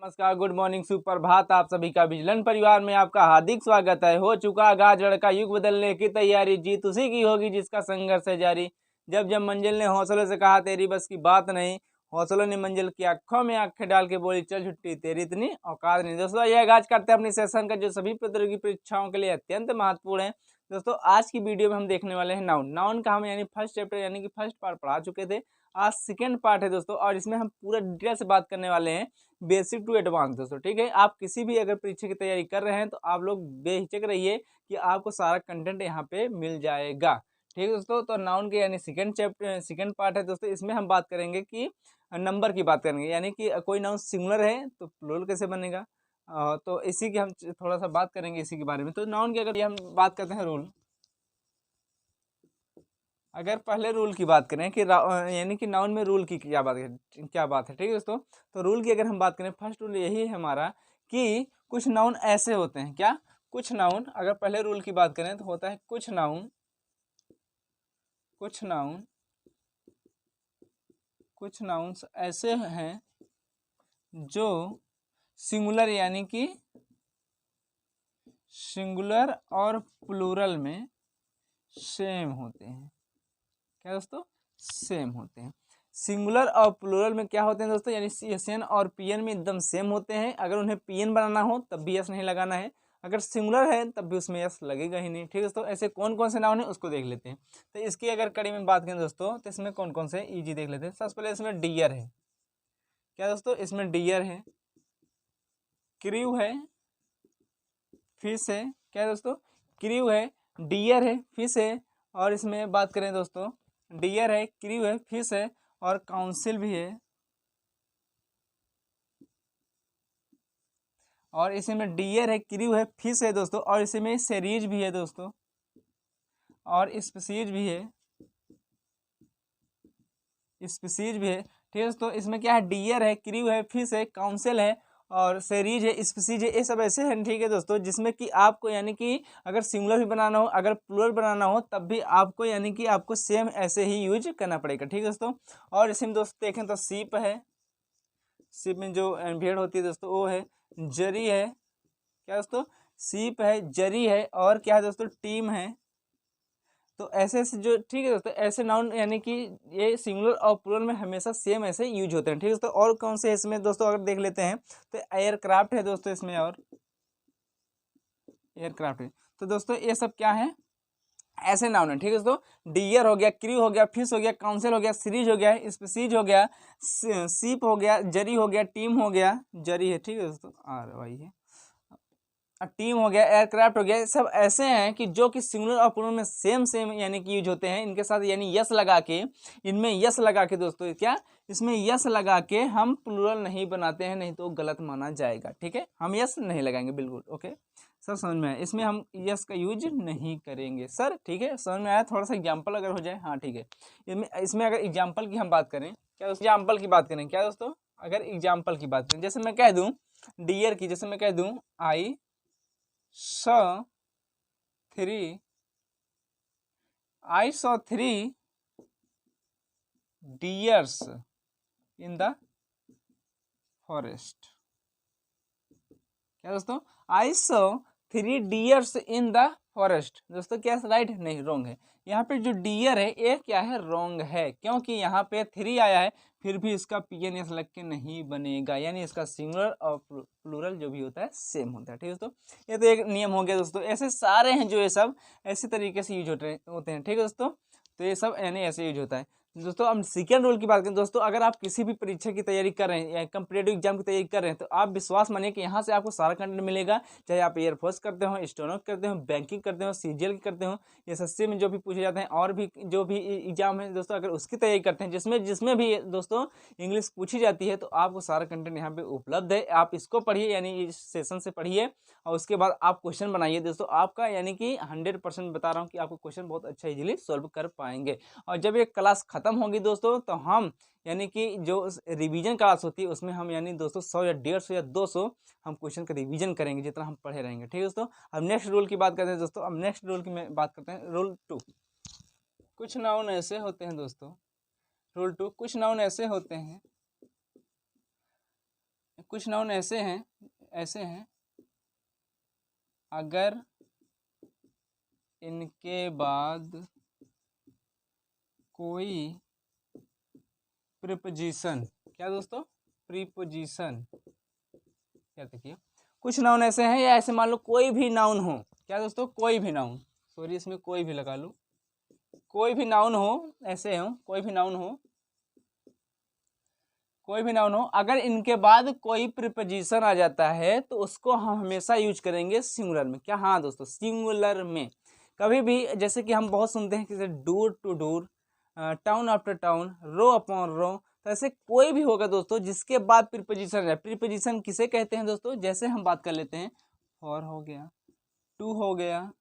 नमस्कार, good morning, सुप्रभात। आप सभी का विजिलेंस परिवार में आपका हार्दिक स्वागत है। हो चुका आगाज लड़का युग बदलने की तैयारी, जीत उसी की होगी जिसका संघर्ष है जारी। जब जब मंजिल ने हौसलों से कहा तेरी बस की बात नहीं, हौसलों ने मंजिल की आंखों में आंखें डाल के बोली चल छुट्टी तेरी इतनी औकात नहीं। दोस्तों ये आगाज करते हैं अपनी सेशन का जो सभी प्रतियोगी परीक्षाओं के लिए अत्यंत महत्वपूर्ण है। दोस्तों आज की वीडियो में हम देखने वाले हैं नाउन का हम यानी फर्स्ट चैप्टर यानी कि फर्स्ट पार्ट पढ़ा चुके थे। आज सेकेंड पार्ट है दोस्तों, और इसमें हम पूरा डिटेल से बात करने वाले हैं बेसिक टू एडवांस। दोस्तों ठीक है, आप किसी भी अगर परीक्षा की तैयारी कर रहे हैं तो आप लोग बेहिचक रहिए कि आपको सारा कंटेंट यहाँ पे मिल जाएगा। ठीक है दोस्तों, तो नाउन के यानी सेकंड चैप्टर सेकंड पार्ट है दोस्तों। इसमें हम बात करेंगे कि नंबर की बात करेंगे, यानी कि कोई नाउन सिंगुलर है तो प्लूरल कैसे बनेगा। तो इसी की हम थोड़ा सा बात करेंगे इसी के बारे में। तो नाउन की अगर हम बात करते हैं रूल, अगर पहले रूल की बात करें कि यानी कि नाउन में रूल की क्या बात है। ठीक है दोस्तों, तो रूल की अगर हम बात करें, फर्स्ट रूल यही है हमारा कि कुछ नाउन ऐसे होते हैं। क्या? कुछ नाउन, अगर पहले रूल की बात करें तो होता है कुछ नाउन ऐसे हैं जो सिंगुलर यानी कि सिंगुलर और प्लूरल में सेम होते हैं। क्या दोस्तों? सेम होते हैं। सिंगुलर और प्लूरल में क्या होते हैं दोस्तों, यानी एस एन और पी एन में एकदम सेम होते हैं। अगर उन्हें पी एन बनाना हो तब भी एस नहीं लगाना है, अगर सिंगुलर है तब भी उसमें एस लगेगा ही नहीं। ठीक है दोस्तों, ऐसे कौन कौन से नाउन है उसको देख लेते हैं। तो इसकी अगर कड़ी में बात करें दोस्तों तो इसमें कौन कौन से ईजी देख लेते हैं। सबसे पहले इसमें डियर है। क्या दोस्तों? इसमें डियर है, क्रीव है, फिश है। क्या दोस्तों? क्रीव है, डियर है, फिश है। और इसमें बात करें दोस्तों, डियर है, क्रीव है, फिश है और काउंसिल भी है। और इसी में डियर है, क्रीव है, फिश है दोस्तों, और इसी में सीरीज भी है दोस्तों, और स्पीसीज भी है, स्पीसीज भी है। ठीक है दोस्तों, इसमें क्या है, डियर है, क्रीव है, फिश है, काउंसिल है और सीरीज है, स्पीसीज है। ये सब ऐसे हैं ठीक है दोस्तों, जिसमें कि आपको यानी कि अगर सिंगुलर भी बनाना हो, अगर प्लूरल बनाना हो तब भी आपको यानी कि आपको सेम ऐसे ही यूज करना पड़ेगा। ठीक है दोस्तों, और इसमें दोस्तों देखें तो सीप है, सीप में जो भेड़ होती है दोस्तों वो है, जरी है। क्या दोस्तों? सीप है, जरी है और क्या है दोस्तों, टीम है। तो ऐसे ऐसे जो, ठीक है दोस्तों, ऐसे नाउन यानी कि ये सिंगुलर और प्लूरल में हमेशा सेम ऐसे यूज होते हैं। ठीक है दोस्तों, और कौन से इसमें दोस्तों अगर देख लेते हैं तो एयरक्राफ्ट है दोस्तों इसमें, और एयरक्राफ्ट है। तो दोस्तों ये सब क्या है, ऐसे नाउन है। ठीक है दोस्तों, डियर हो गया, क्रू हो गया, फिश हो गया, काउंसिल हो गया, सीरीज हो गया, स्पीसीज हो गया, सीप हो गया, जरी हो गया, टीम हो गया, जरी है। ठीक है दोस्तों, आ भाई है, टीम हो गया, एयरक्राफ्ट हो गया। ये सब ऐसे हैं कि जो कि सिंगुलर और प्लूरल में सेम सेम यानी कि यूज होते हैं। इनके साथ यानी यस लगा के, इनमें यस लगा के दोस्तों, क्या इसमें यस लगा के हम प्लूरल नहीं बनाते हैं, नहीं तो गलत माना जाएगा। ठीक है, हम यस नहीं लगाएंगे, बिल्कुल ओके सर, समझ में आया। इसमें हम यस का यूज नहीं करेंगे सर। ठीक है, समझ में आया। थोड़ा सा एग्जाम्पल अगर हो जाए, हाँ ठीक है। इसमें अगर एग्जाम्पल की हम बात करें, क्या एग्जाम्पल की बात करें, क्या दोस्तों, अगर एग्जाम्पल की बात करें, जैसे मैं कह दूं डियर की, जैसे मैं कह दूं आई saw three I saw three deers in the forest। क्या दोस्तों? I saw three deers in the forest। दोस्तों क्या राइट? नहीं, रॉन्ग है। यहाँ पे जो डियर है ये क्या है, रॉन्ग है, क्योंकि यहाँ पे थ्री आया है, फिर भी इसका पीएनएस लग के नहीं बनेगा, यानी इसका सिंगुलर और प्लूरल जो भी होता है सेम होता है। ठीक है दोस्तों, ये तो एक नियम हो गया दोस्तों। ऐसे सारे हैं जो ये सब ऐसे तरीके से यूज होते हैं। ठीक है दोस्तों, तो ये सब यानी ऐसे यूज होता है दोस्तों। अब सेकेंड रूल की बात करें दोस्तों, अगर आप किसी भी परीक्षा की तैयारी कर रहे हैं या कम्पिटेटिव एग्जाम की तैयारी कर रहे हैं तो आप विश्वास मानिए कि यहाँ से आपको सारा कंटेंट मिलेगा। चाहे आप एयरफोर्स करते हो, स्टेनो करते हो, बैंकिंग करते हो, सीजीएल करते हो, एसएससी में जो भी पूछे जाते हैं और भी जो भी एग्जाम है दोस्तों, अगर उसकी तैयारी करते हैं जिसमें भी दोस्तों इंग्लिश पूछी जाती है, तो आपको सारा कंटेंट यहाँ पे उपलब्ध है। आप इसको पढ़िए, यानी इस सेशन से पढ़िए और उसके बाद आप क्वेश्चन बनाइए दोस्तों। आपका यानी कि 100% बता रहा हूँ कि आपको क्वेश्चन बहुत अच्छा इजीली सॉल्व कर पाएंगे। और जब ये क्लास खत्म होगी दोस्तों तो हम यानी कि जो रिवीजन क्लास होती है उसमें हम यानी दोस्तों 100 या 150 या 200 हम क्वेश्चन का रिवीजन करेंगे, जितना हम पढ़े रहेंगे। ठीक है दोस्तों, अब नेक्स्ट रूल की बात करते हैं दोस्तों। अब नेक्स्ट रूल की मैं बात करते हैं, रूल 2। कुछ नाउन ऐसे होते हैं दोस्तों, रूल 2, कुछ नाउन ऐसे होते हैं कुछ नाउन ऐसे हैं अगर इनके बाद कोई प्रीपोजिशन, क्या दोस्तों, प्रीपोजिशन, क्या देखिए कुछ नाउन ऐसे हैं, या ऐसे मान लो कोई भी नाउन हो, क्या दोस्तों, कोई भी नाउन, सॉरी इसमें कोई भी लगा लो, कोई भी नाउन हो, ऐसे हो कोई भी नाउन हो, अगर इनके बाद कोई प्रीपोजिशन आ जाता है तो उसको हम हमेशा यूज करेंगे सिंगुलर में। क्या, हाँ दोस्तों, सिंगुलर में। कभी भी जैसे कि हम बहुत सुनते हैं कि door to door, town after town, row upon row, तो ऐसे कोई भी होगा दोस्तों जिसके बाद प्रीपोजिशन है। प्रीपोजिशन किसे कहते हैं दोस्तों, जैसे हम बात कर लेते हैं, फॉर हो गया, टू हो गया,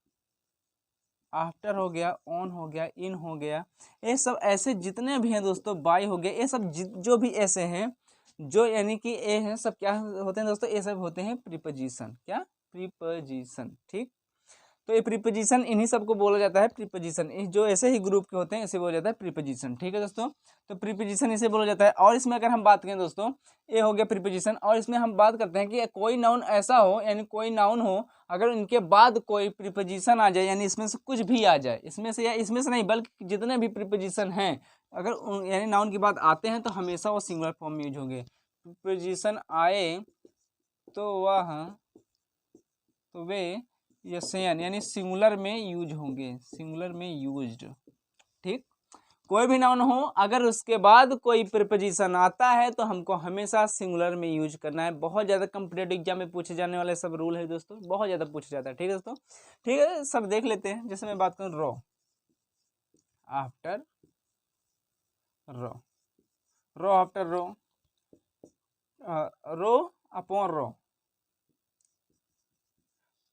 आफ्टर हो गया, ऑन हो गया, इन हो गया, ये सब ऐसे जितने भी हैं दोस्तों, बाय हो गया, ये सब जो भी ऐसे हैं, जो यानी कि ए हैं, सब क्या होते हैं दोस्तों, ये सब होते हैं प्रीपोजिशन। क्या, प्रीपोजिशन, ठीक। तो ये प्रीपोजिशन इन्हीं सबको बोला जाता है प्रीपोजिशन। जो ऐसे ही ग्रुप के होते हैं इसे बोला जाता है प्रीपोजिशन, ठीक है दोस्तों। तो प्रीपोजिशन इसे बोला जाता है। और इसमें अगर हम बात करें दोस्तों, ये हो गया प्रीपोजिशन, और इसमें हम बात करते हैं कि कोई नाउन ऐसा हो, यानी कोई नाउन हो अगर इनके बाद कोई प्रीपोजिशन आ जाए, यानी इसमें से कुछ भी आ जाए, इसमें से या इसमें से नहीं बल्कि जितने भी प्रीपोजिशन हैं अगर यानी नाउन की बात आते हैं तो हमेशा वो सिंगुलर फॉर्म में यूज होंगे। प्रीपोजिशन आए तो वे यसेन यानी सिंगुलर में यूज होंगे, सिंगुलर में यूज्ड, ठीक। कोई भी नाउन हो अगर उसके बाद कोई प्रीपोजिशन आता है तो हमको हमेशा सिंगुलर में यूज करना है। बहुत ज़्यादा कॉम्पिटेटिव एग्जाम में पूछे जाने वाले सब रूल है दोस्तों, बहुत ज़्यादा पूछा जाता है, ठीक है दोस्तों। ठीक है, सब देख लेते हैं। जैसे मैं बात करूँ, row after row, row after row, row upon row,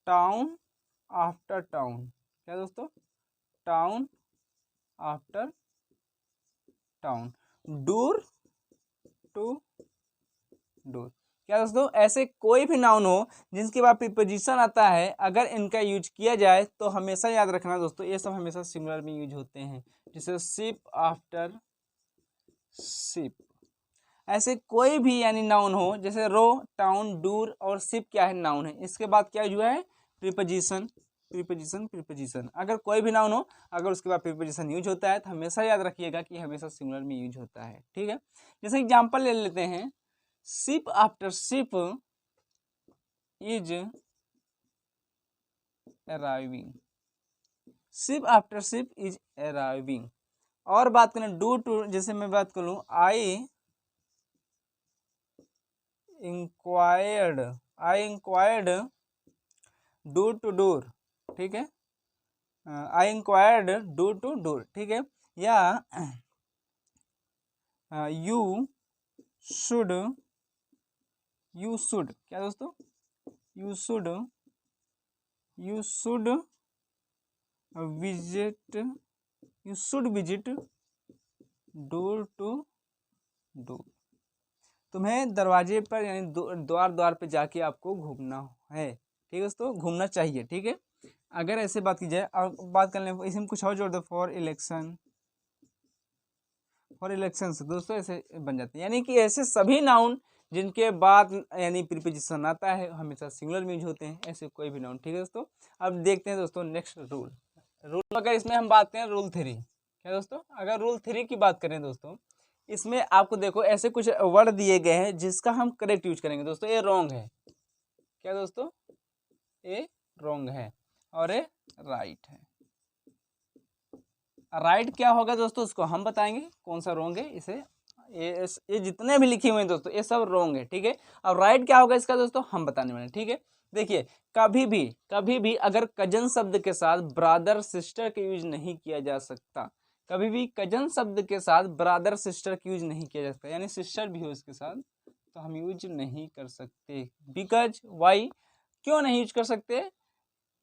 town after town, क्या दोस्तों, town after town, door to door. क्या दोस्तों, ऐसे कोई भी नाउन हो जिनके बाद प्रीपोजिशन आता है अगर इनका यूज किया जाए तो हमेशा याद रखना दोस्तों, ये सब हमेशा सिमिलर में यूज होते हैं। जैसे शिप आफ्टर शिप, ऐसे कोई भी यानी नाउन हो, जैसे रो, टाउन, डूर और शिप क्या है, नाउन है, इसके बाद क्या हुआ है, प्रीपोजिशन, प्रीपोजिशन, प्रीपोजिशन। अगर कोई भी नाउन हो अगर उसके बाद प्रीपोजिशन यूज होता है तो हमेशा याद रखिएगा कि हमेशा सिंगुलर में यूज होता है, ठीक है। जैसे एग्जांपल ले लेते हैं, ship after ship is arriving, ship after ship is arriving. और बात करें डू टू, जैसे मैं बात करूं, I inquired door to door, ठीक है, I inquired door to door, ठीक है। या यू शुड, क्या दोस्तों, you should visit door to door, तुम्हें दरवाजे पर यानी द्वार द्वार पे जाके आपको घूमना है, ठीक है दोस्तों, घूमना चाहिए, ठीक है। अगर ऐसे बात की जाए और बात कर लें, इसमें कुछ और जोड़ दो, फॉर इलेक्शन से दोस्तों ऐसे बन जाते हैं। यानी कि ऐसे सभी नाउन जिनके बाद यानी प्रीपोजिशन आता है हमेशा सिंगुलर में यूज होते हैं, ऐसे कोई भी नाउन, ठीक है दोस्तों। अब देखते हैं दोस्तों नेक्स्ट रूल। अगर इसमें हम बात करें रूल 3, क्या दोस्तों, अगर रूल 3 की बात करें दोस्तों, इसमें आपको देखो ऐसे कुछ वर्ड दिए गए हैं जिसका हम करेक्ट यूज करेंगे दोस्तों। ये रॉन्ग है, क्या दोस्तों, ये रॉन्ग है और ये राइट है। राइट क्या होगा दोस्तों, उसको हम बताएंगे कौन सा रॉन्ग है। इसे ये जितने भी लिखे हुए हैं दोस्तों ये सब रॉन्ग है, ठीक है। अब राइट क्या होगा इसका दोस्तों हम बताने वाले हैं, ठीक है। देखिए, कभी भी अगर कजन शब्द के साथ ब्रदर सिस्टर का यूज नहीं किया जा सकता, कभी भी कजन शब्द के साथ ब्रदर सिस्टर का यूज नहीं किया जा सकता, यानी सिस्टर भी हो इसके साथ तो हम यूज नहीं कर सकते। बिकॉज वाई, क्यों नहीं यूज कर सकते,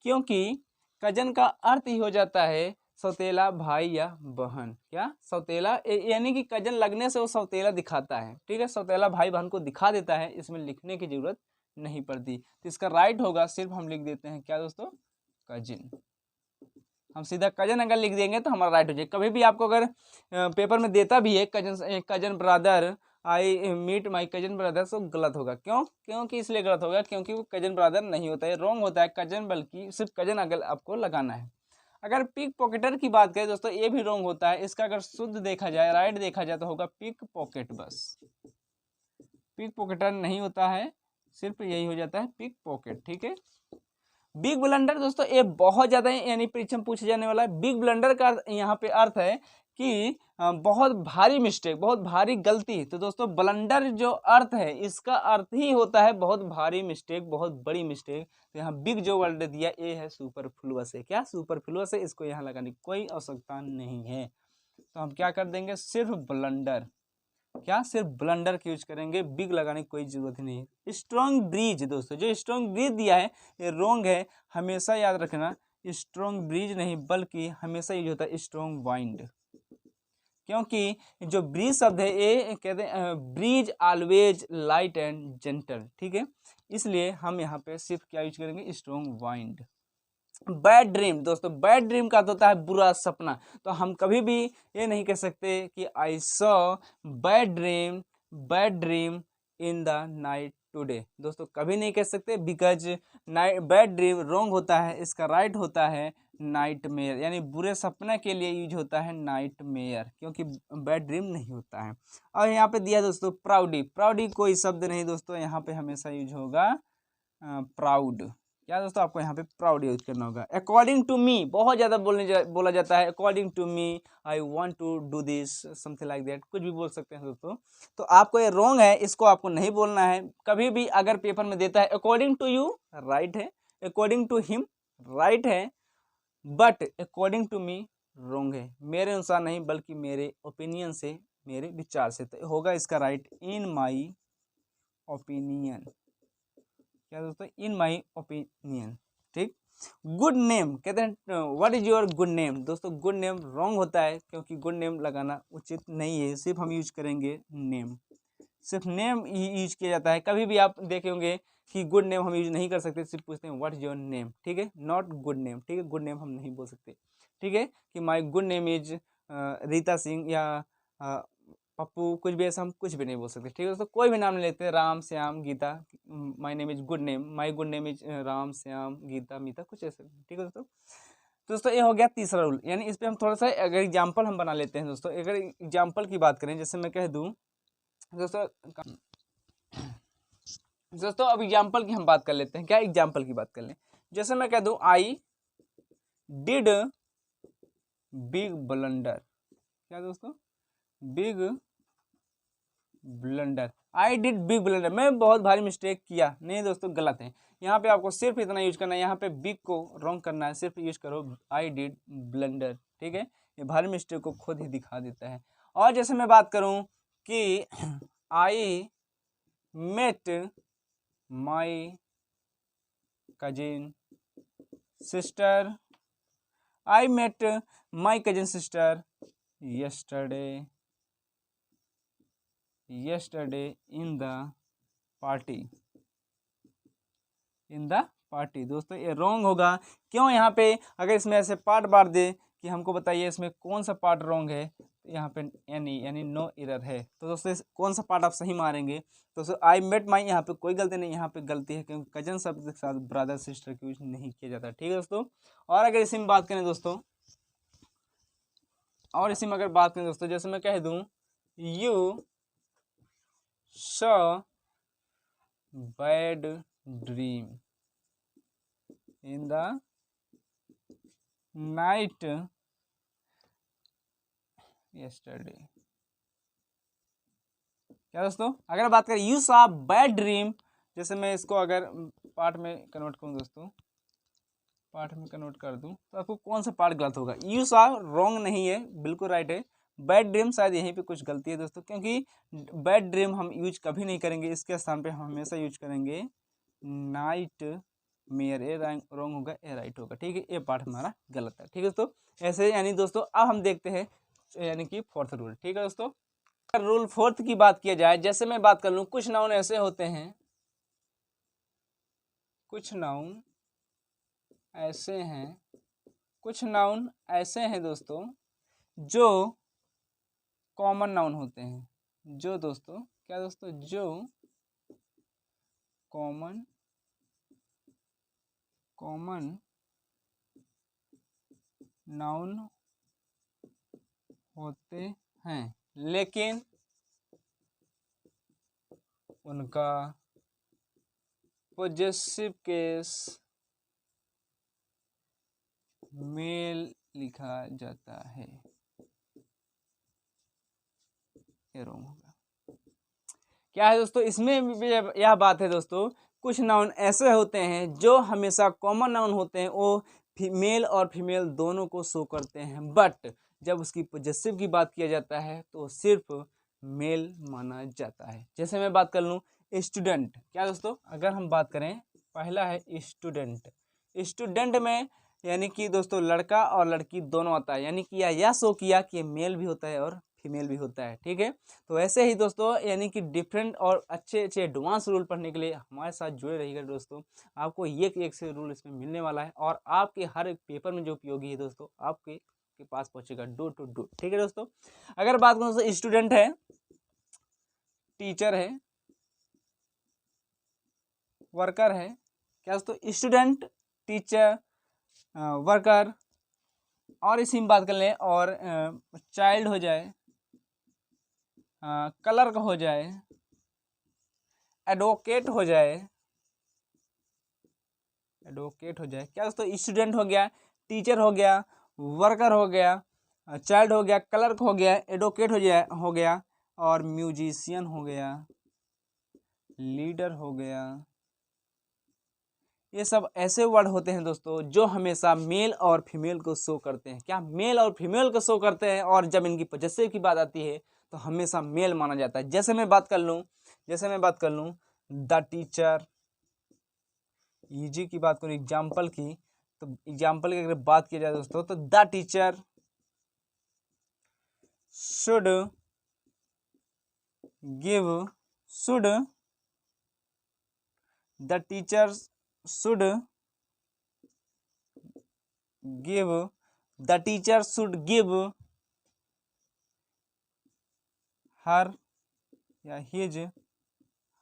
क्योंकि कजन का अर्थ ही हो जाता है सौतेला भाई या बहन। क्या, सौतेला यानी कि कजन लगने से वो सौतेला दिखाता है, ठीक है, सौतेला भाई बहन को दिखा देता है, इसमें लिखने की जरूरत नहीं पड़ती। तो इसका राइट होगा, सिर्फ हम लिख देते हैं क्या दोस्तों, कजिन। हम सीधा कजन अगर लिख देंगे तो हमारा राइट हो जाएगा। कभी भी आपको अगर पेपर में देता भी है cousin brother I meet my cousin brother, तो गलत होगा। क्यों? क्योंकि इसलिए गलत होगा क्योंकि वो कजन ब्रदर नहीं होता है, रॉन्ग होता है कजन, बल्कि सिर्फ कजन अगर आपको लगाना है। अगर पिक पॉकेटर की बात करें दोस्तों, ये भी रॉन्ग होता है। इसका अगर शुद्ध देखा जाए, राइट देखा जाए, तो होगा पिक पॉकेट। बस पिक पॉकेटर नहीं होता है, सिर्फ यही हो जाता है पिक पॉकेट। ठीक है। बिग ब्लंडर दोस्तों ये बहुत ज्यादा यानी परीक्षा में पूछे जाने वाला है। बिग ब्लंडर का यहाँ पे अर्थ है कि बहुत भारी मिस्टेक, बहुत भारी गलती। तो दोस्तों ब्लंडर जो अर्थ है, इसका अर्थ ही होता है बहुत भारी मिस्टेक, बहुत बड़ी मिस्टेक। तो यहाँ बिग जो वर्ड दिया ये है सुपरफ्लुअस है। क्या? सुपरफ्लुअस है, इसको यहाँ लगाने की कोई आवश्यकता नहीं है। तो हम क्या कर देंगे, सिर्फ ब्लंडर। क्या? सिर्फ ब्लंडर की यूज करेंगे, बिग लगाने की कोई जरूरत नहीं है। स्ट्रॉन्ग ब्रीज दोस्तों, जो स्ट्रॉन्ग ब्रीज दिया है ये रॉन्ग है, हमेशा याद रखना। स्ट्रॉन्ग ब्रीज नहीं बल्कि हमेशा यूज होता है स्ट्रॉन्ग वाइंड, क्योंकि जो ब्रीज शब्द है ये कहते हैं breeze always light and gentle. ठीक है, इसलिए हम यहाँ पे सिर्फ क्या यूज करेंगे, स्ट्रॉन्ग वाइंड। बैड ड्रीम दोस्तों, बैड ड्रीम का होता है बुरा सपना। तो हम कभी भी ये नहीं कह सकते कि I saw bad dream, bad dream in the night today. दोस्तों कभी नहीं कह सकते, because night bad dream wrong होता है, इसका राइट होता है नाइट मेयर, यानी बुरे सपने के लिए यूज होता है नाइट मेयर, क्योंकि बैड ड्रीम नहीं होता है। और यहाँ पे दिया दोस्तों प्राउडी, प्राउडी कोई शब्द नहीं दोस्तों, यहाँ पे हमेशा यूज होगा प्राउड। क्या दोस्तों? आपको यहाँ पे प्राउड यूज करना होगा। अकॉर्डिंग टू मी बहुत ज़्यादा बोला जाता है। According to me I want to do this, something like that, कुछ भी बोल सकते हैं दोस्तों। तो आपको ये रॉन्ग है, इसको आपको नहीं बोलना है। कभी भी अगर पेपर में देता है अकॉर्डिंग टू यू राइट है, अकॉर्डिंग टू हिम राइट है, but according to me wrong है। मेरे अनुसार नहीं बल्कि मेरे ओपिनियन से, मेरे विचार से, तो होगा इसका राइट इन माई ओपिनियन। क्या दोस्तों? इन माई ओपिनियन। ठीक। गुड नेम कहते हैं what is your good name. दोस्तों गुड नेम रॉन्ग होता है, क्योंकि गुड नेम लगाना उचित नहीं है। सिर्फ हम यूज करेंगे नेम, सिर्फ नेम यूज किया जाता है। कभी भी आप देखे होंगे कि गुड नेम हम यूज नहीं कर सकते, सिर्फ पूछते हैं व्हाट इज योर नेम। ठीक है, नॉट गुड नेम। ठीक है, गुड नेम हम नहीं बोल सकते। ठीक है, कि माई good name is Rita Singh या पप्पू, कुछ भी ऐसा हम कुछ भी नहीं बोल सकते। ठीक है दोस्तों, कोई भी नाम ले लेते हैं, Ram Shyam Geeta, my name is good name, my good name is Ram Shyam Geeta Meeta, कुछ ऐसे। ठीक है दोस्तों, तो दोस्तों ये हो गया तीसरा रूल। यानी इस पे हम थोड़ा सा अगर एग्जाम्पल हम बना लेते हैं दोस्तों। अगर एग्जाम्पल की बात करें, जैसे मैं कह दूं दोस्तों, अब एग्जाम्पल की हम बात कर लेते हैं। क्या एग्जाम्पल की बात कर लें? जैसे मैं कह दूं आई डिड बिग ब्लंडर। क्या दोस्तों? Big blunder, I did big blunder, मैं बहुत भारी मिस्टेक किया। नहीं दोस्तों, गलत है। यहाँ पे आपको सिर्फ इतना यूज करना है, यहाँ पे बिग को रॉन्ग करना है, सिर्फ यूज करो आई डिड ब्लंडर। ठीक है, ये भारी मिस्टेक को खुद ही दिखा देता है। और जैसे मैं बात करूँ कि I met my cousin sister, I met my cousin sister yesterday in the party। दोस्तों ये रॉन्ग होगा। क्यों? यहाँ पे अगर इसमें ऐसे पार्ट बार दे कि हमको बताइए इसमें कौन सा पार्ट रॉन्ग है, तो यहाँ पे एनी यानी नो एरर है। तो दोस्तों कौन सा पार्ट आप सही मारेंगे? तो दोस्तों आई मेट माई, यहाँ पे कोई गलती नहीं, यहाँ पे गलती है क्योंकि कजन शब्द के साथ ब्रदर सिस्टर की यूज नहीं किया जाता। ठीक है दोस्तों, और अगर इसी में बात करें दोस्तों, और इसी में अगर बात करें दोस्तों, जैसे मैं कह दूं you saw bad dream in the night yesterday. क्या दोस्तों? अगर बात करें यू सॉ बैड ड्रीम, जैसे मैं इसको अगर पार्ट में कन्वर्ट करूं दोस्तों, पार्ट में कन्वर्ट कर दूं, तो आपको कौन सा पार्ट गलत होगा? यू सॉ रॉन्ग नहीं है, बिल्कुल राइट है। बैड ड्रीम शायद यहीं पे कुछ गलती है दोस्तों, क्योंकि बैड ड्रीम हम यूज कभी नहीं करेंगे, इसके स्थान पे हम हमेशा यूज करेंगे नाइट मेयर। ए रॉन्ग होगा, ए राइट होगा। ठीक है, ये पार्ट हमारा गलत है। ठीक है दोस्तों, ऐसे यानी दोस्तों अब हम देखते हैं यानी कि फोर्थ रूल। ठीक है दोस्तों, रूल फोर्थ की बात किया जाए, जैसे मैं बात कर लूँ, कुछ नाउन ऐसे होते हैं, कुछ नाउन ऐसे हैं, कुछ नाउन ऐसे हैं दोस्तों जो कॉमन नाउन होते हैं। जो दोस्तों क्या दोस्तों, जो कॉमन नाउन होते हैं लेकिन उनका पॉजेसिव केस मेल लिखा जाता है। ये रॉन्ग होगा। क्या है दोस्तों, इसमें भी यह बात है दोस्तों, कुछ नाउन ऐसे होते हैं जो हमेशा कॉमन नाउन होते हैं, वो मेल और फीमेल दोनों को शो करते हैं, बट जब उसकी पॉजेसिव की बात किया जाता है तो सिर्फ मेल माना जाता है। जैसे मैं बात कर लूँ स्टूडेंट, क्या दोस्तों, अगर हम बात करें, पहला है स्टूडेंट। स्टूडेंट में यानी कि दोस्तों लड़का और लड़की दोनों आता है, यानी कि यह शो किया कि मेल भी होता है और फीमेल भी होता है। ठीक है, तो ऐसे ही दोस्तों यानी कि डिफरेंट और अच्छे अच्छे एडवांस रूल पढ़ने के लिए हमारे साथ जुड़े रहिएगा दोस्तों। आपको एक से रूल इसमें मिलने वाला है और आपके हर एक पेपर में जो उपयोगी है दोस्तों आपके पास पहुंचेगा डोर टू डोर। ठीक है दोस्तों, अगर बात करूँ दोस्तों, स्टूडेंट है, टीचर है, वर्कर है। क्या दोस्तों, स्टूडेंट, टीचर, वर्कर, और इसी में बात कर लें और चाइल्ड हो जाए, क्लर्क हो जाए, एडवोकेट हो जाए, क्या दोस्तों, स्टूडेंट हो गया, टीचर हो गया, वर्कर हो गया, चाइल्ड हो गया, क्लर्क हो गया, एडवोकेट हो गया और म्यूजिशियन हो गया, लीडर हो गया। ये सब ऐसे वर्ड होते हैं दोस्तों जो हमेशा मेल और फीमेल को शो करते हैं। क्या, मेल और फीमेल को शो करते हैं, और जब इनकी पॉजेसिव की बात आती है तो हमेशा मेल माना जाता है। जैसे मैं बात कर लूँ द टीचर, ईजी की बात करूँ एग्जाम्पल की, तो एग्जाम्पल की अगर बात की जाए दोस्तों तो the teacher should give, the teacher should give, the teacher should give her या हिज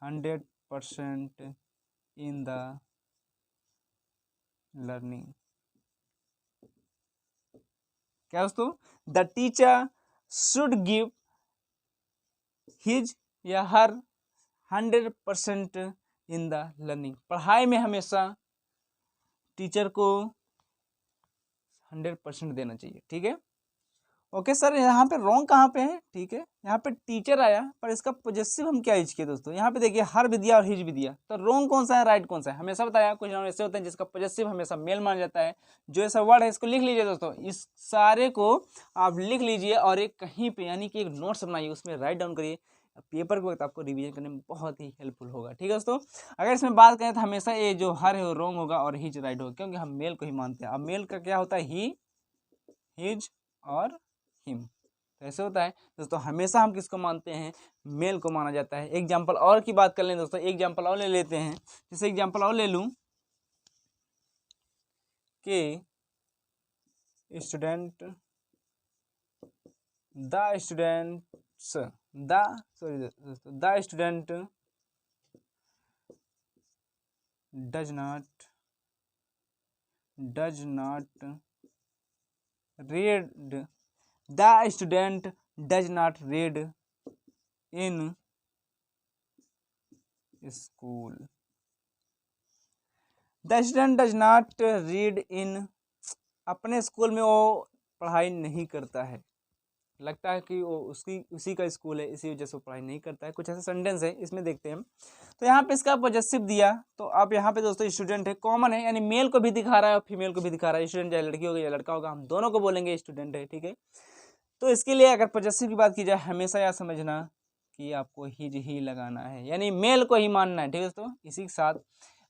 100% इन द लर्निंग। क्या दोस्तों, the teacher should give his या हर 100% इन द लर्निंग। पढ़ाई में हमेशा टीचर को 100% देना चाहिए। ठीक है, ओके सर, यहाँ पे रॉन्ग कहाँ पे है? ठीक है, यहाँ पे टीचर आया पर इसका पॉजेसिव हम क्या यूज किए दोस्तों, यहाँ पे देखिए हर विद्या और हिज विद्या, तो रॉन्ग कौन सा है, राइट कौन सा है? हमेशा बताया कुछ नाउन ऐसे होते हैं जिसका पॉजेसिव हमेशा मेल माना जाता है। जो ऐसा वर्ड है इसको लिख लीजिए दोस्तों, इस सारे को आप लिख लीजिए और एक कहीं पे यानी कि एक नोट्स बनाइए, उसमें राइट डाउन करिए, पेपर के वक्त आपको रिवीजन करने में बहुत ही हेल्पफुल होगा। ठीक है दोस्तों, अगर इसमें बात करें तो हमेशा ये जो हर है वो रॉन्ग होगा और हिज राइट होगा, क्योंकि हम मेल को ही मानते हैं। अब मेल का क्या होता है, ही, हिज और हिम, तो ऐसे होता है दोस्तों। हमेशा हम किसको मानते हैं, मेल को माना जाता है। एग्जाम्पल और की बात कर लें दोस्तों, एग्जाम्पल और ले लेते हैं। जैसे एग्जाम्पल और ले लूं कि student, the students, the sorry दोस्तों, the student does not read, the student does not read in school, the student does not read in, अपने स्कूल में वो पढ़ाई नहीं करता है, लगता है कि वो उसी का स्कूल है, इसी वजह से वो पढ़ाई नहीं करता है। कुछ ऐसा सेंटेंस है, इसमें देखते हैं हम। तो यहाँ पे इसका पॉजेसिव दिया, तो अब यहाँ पे दोस्तों स्टूडेंट है, कॉमन है, यानी मेल को भी दिखा रहा है और फीमेल को भी दिखा रहा है। स्टूडेंट चाहे लड़की होगा या लड़का होगा, हम दोनों को बोलेंगे स्टूडेंट है। ठीक है, तो इसके लिए अगर पॉजेसिव की बात की जाए, हमेशा यह समझना कि आपको ही लगाना है, यानी मेल को ही मानना है। ठीक है दोस्तों, इसी के साथ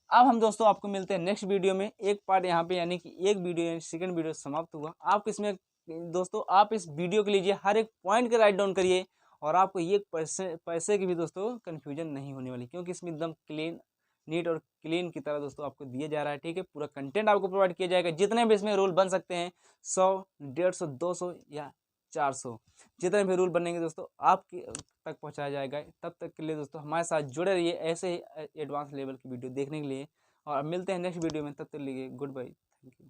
अब हम दोस्तों आपको मिलते हैं नेक्स्ट वीडियो में। एक पार्ट यहाँ पे यानी कि एक वीडियो, सेकंड वीडियो समाप्त हुआ। आप इसमें दोस्तों आप इस वीडियो के लीजिए, हर एक पॉइंट के राइट डाउन करिए, और आपको ये पैसे की भी दोस्तों कन्फ्यूजन नहीं होने वाली, क्योंकि इसमें एकदम क्लीन, नीट और क्लीन की तरह दोस्तों आपको दिया जा रहा है। ठीक है, पूरा कंटेंट आपको प्रोवाइड किया जाएगा, जितने भी इसमें रूल बन सकते हैं, 100, 150, 200 या 400 जितने भी रूल बनेंगे दोस्तों आपके तक पहुंचाया जाएगा। तब तक के लिए दोस्तों हमारे साथ जुड़े रहिए ऐसे ही एडवांस लेवल की वीडियो देखने के लिए, और मिलते हैं नेक्स्ट वीडियो में। तब तक के लिए गुड बाय, थैंक यू।